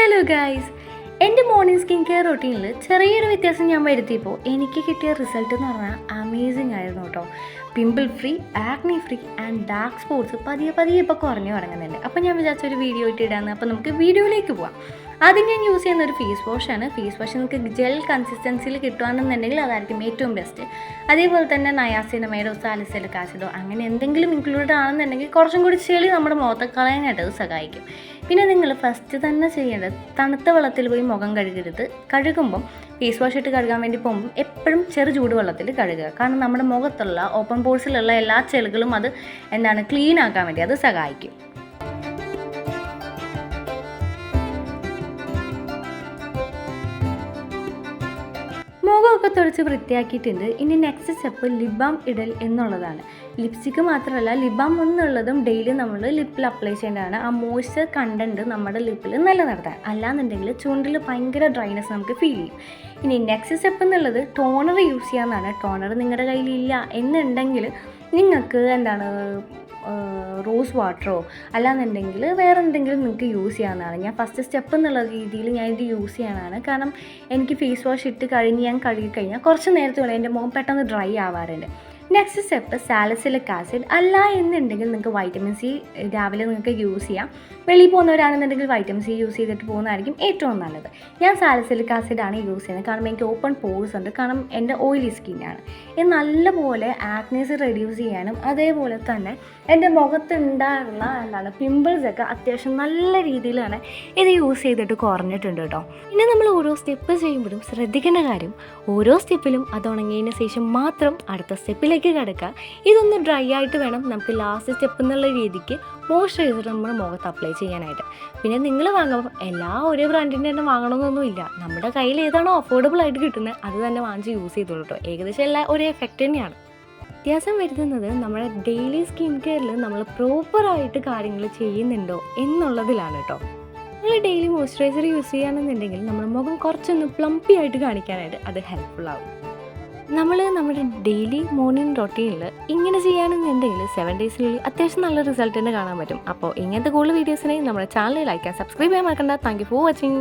Hello guys, എൻ്റെ morning skin care റൊട്ടീനിൽ ചെറിയൊരു വ്യത്യാസം ഞാൻ വരുത്തിയപ്പോൾ എനിക്ക് കിട്ടിയ റിസൾട്ട് എന്ന് പറഞ്ഞാൽ അമേസിങ് ആയിരുന്നു കേട്ടോ. Pimple free, acne free and dark spots പതിയെ ഇപ്പോൾ കുറഞ്ഞു തുടങ്ങുന്നുണ്ട്. അപ്പോൾ ഞാൻ വിചാരിച്ചൊരു വീഡിയോ ഇട്ടിടാന്ന്. അപ്പോൾ നമുക്ക് വീഡിയോയിലേക്ക് പോവാം. ആദ്യം ഞാൻ യൂസ് ചെയ്യുന്ന ഒരു ഫേസ് വാഷാണ്. ഫേസ് വാഷ് നിങ്ങൾക്ക് ജെൽ കൺസിസ്റ്റൻസിയിൽ കിട്ടുകയാണെന്നുണ്ടെങ്കിൽ അതായിരിക്കും ഏറ്റവും ബെസ്റ്റ്. അതേപോലെ തന്നെ നയാസിനമൈഡോ സാലിസിലിക് ആസിഡോ അങ്ങനെ എന്തെങ്കിലും ഇൻക്ലൂഡഡ് ആണെന്നുണ്ടെങ്കിൽ കുറച്ചും കൂടി ചെളി നമ്മുടെ മുഖത്ത് കളയാനായിട്ട് അത് സഹായിക്കും. പിന്നെ നിങ്ങൾ ഫസ്റ്റ് തന്നെ ചെയ്യേണ്ടത് തണുത്ത വെള്ളത്തിൽ പോയി മുഖം കഴുകരുത്. കഴുകുമ്പം ഫേസ് വാഷ് ഇട്ട് കഴുകാൻ വേണ്ടി പോകുമ്പോൾ എപ്പോഴും ചൂടുവെള്ളത്തിൽ കഴുകുക. കാരണം നമ്മുടെ മുഖത്തുള്ള ഓപ്പൺ പോർസിലുള്ള എല്ലാ ചെളികളും അത് ക്ലീൻ ആക്കാൻ വേണ്ടി അത് സഹായിക്കും. മുഖമൊക്കെ തുടച്ച് വൃത്തിയാക്കിയിട്ടുണ്ട്. ഇനി നെക്സ്റ്റ് സ്റ്റെപ്പ് ലിപ് ബാം ഇടൽ എന്നുള്ളതാണ്. ലിപ്സ്റ്റിക്ക് മാത്രമല്ല, ലിപ് ബാം എന്നുള്ളതും ഡെയിലി നമ്മൾ ലിപ്പിൽ അപ്ലൈ ചെയ്യേണ്ടതാണ്. ആ മോയ്സ്ചർ കണ്ടൻറ്റ് നമ്മുടെ ലിപ്പിൽ നിലനിർത്താൻ. അല്ലാന്നുണ്ടെങ്കിൽ ചുണ്ടിൽ ഭയങ്കര ഡ്രൈനെസ് നമുക്ക് ഫീൽ ചെയ്യും. ഇനി നെക്സ്റ്റ് സ്റ്റെപ്പ് എന്നുള്ളത് ടോണർ യൂസ് ചെയ്യാമെന്നാണ്. ടോണർ നിങ്ങളുടെ കയ്യിലില്ല എന്നുണ്ടെങ്കിൽ നിങ്ങൾക്ക് റോസ് വാട്ടറോ അല്ലാന്നുണ്ടെങ്കിൽ വേറെ എന്തെങ്കിലും നിങ്ങൾക്ക് യൂസ് ചെയ്യാവുന്നതാണ്. ഞാൻ ഫസ്റ്റ് സ്റ്റെപ്പ് എന്നുള്ള രീതിയിൽ ഞാൻ ഇത് യൂസ് ചെയ്യാനാണ്. കാരണം എനിക്ക് ഫേസ് വാഷ് ഇട്ട് ഞാൻ കഴുകിക്കഴിഞ്ഞാൽ കുറച്ച് നേരത്തെ എൻ്റെ മുഖം പെട്ടെന്ന് ഡ്രൈ ആവാറുണ്ട്. Next step salicylic acid. അല്ല എന്നുണ്ടെങ്കിൽ നിങ്ങൾക്ക് വൈറ്റമിൻ സി രാവിലെ നിങ്ങൾക്ക് യൂസ് ചെയ്യാം. വെളിയിൽ പോകുന്നവരാണെന്നുണ്ടെങ്കിൽ വൈറ്റമിൻ സി യൂസ് ചെയ്തിട്ട് പോകുന്നതായിരിക്കും ഏറ്റവും നല്ലത്. ഞാൻ സാലിസിലിക് ആസിഡാണ് യൂസ് ചെയ്യുന്നത്. കാരണം എനിക്ക് ഓപ്പൺ പോഴ്സ് ഉണ്ട്. കാരണം എൻ്റെ ഓയിലി സ്കിന്നാണ്. ഇത് നല്ലപോലെ ആക്നീസ് റെഡ്യൂസ് ചെയ്യാനും അതേപോലെ തന്നെ എൻ്റെ മുഖത്തുണ്ടാകുന്ന പിമ്പിൾസൊക്കെ അത്യാവശ്യം നല്ല രീതിയിലാണ് ഇത് യൂസ് ചെയ്തിട്ട് കുറഞ്ഞിട്ടുണ്ട് കേട്ടോ. പിന്നെ നമ്മൾ ഓരോ സ്റ്റെപ്പ് ചെയ്യുമ്പോഴും ശ്രദ്ധിക്കേണ്ട കാര്യം, ഓരോ സ്റ്റെപ്പിലും അത് ഉണങ്ങിയതിന് ശേഷം മാത്രം അടുത്ത സ്റ്റെപ്പിലേക്ക് കിടക്കുക. ഇതൊന്ന് ഡ്രൈ ആയിട്ട് വേണം നമുക്ക് ലാസ്റ്റ് സ്റ്റെപ്പ് എന്നുള്ള രീതിക്ക് മോയ്സ്ചറൈസർ നമ്മുടെ മുഖത്ത് അപ്ലൈ ചെയ്യാനായിട്ട്. പിന്നെ നിങ്ങൾ വാങ്ങുമ്പോൾ ഒരേ ബ്രാൻഡിൻ്റെ തന്നെ വാങ്ങണമെന്നൊന്നുമില്ല. നമ്മുടെ കയ്യിൽ ഏതാണോ അഫോർഡബിൾ ആയിട്ട് കിട്ടുന്നത് അത് തന്നെ വാങ്ങിച്ച് യൂസ് ചെയ്തോളൂ കേട്ടോ. ഏകദേശം എല്ലാം ഒരേ എഫക്റ്റ് തന്നെയാണ്. വ്യത്യാസം വരുത്തുന്നത് നമ്മുടെ ഡെയിലി സ്കിൻ കെയറിൽ നമ്മൾ പ്രോപ്പറായിട്ട് കാര്യങ്ങൾ ചെയ്യുന്നുണ്ടോ എന്നുള്ളതിലാണ് കേട്ടോ. നമ്മൾ ഡെയിലി മോയ്സ്ചറൈസർ യൂസ് ചെയ്യുകയാണെന്നുണ്ടെങ്കിൽ നമ്മുടെ മുഖം കുറച്ചൊന്ന് പ്ലംപി ആയിട്ട് കാണിക്കാനായിട്ട് അത് ഹെൽപ്ഫുൾ ആവും. നമ്മൾ നമ്മുടെ ഡെയിലി മോർണിംഗ് റൊട്ടീനിൽ ഇങ്ങനെ ചെയ്യുകയാണെന്നുണ്ടെങ്കിൽ 7 ഡേയ്സിനുള്ളിൽ അത്യാവശ്യം നല്ല റിസൾട്ട് തന്നെ കാണാൻ പറ്റും. അപ്പോൾ ഇങ്ങനത്തെ കൂടുതൽ വീഡിയോസിനായി നമ്മുടെ ചാനൽ ലൈക്ക് ആൻഡ് സബ്സ്ക്രൈബ് ചെയ്യാൻ മറക്കണ്ട. Thank you for watching.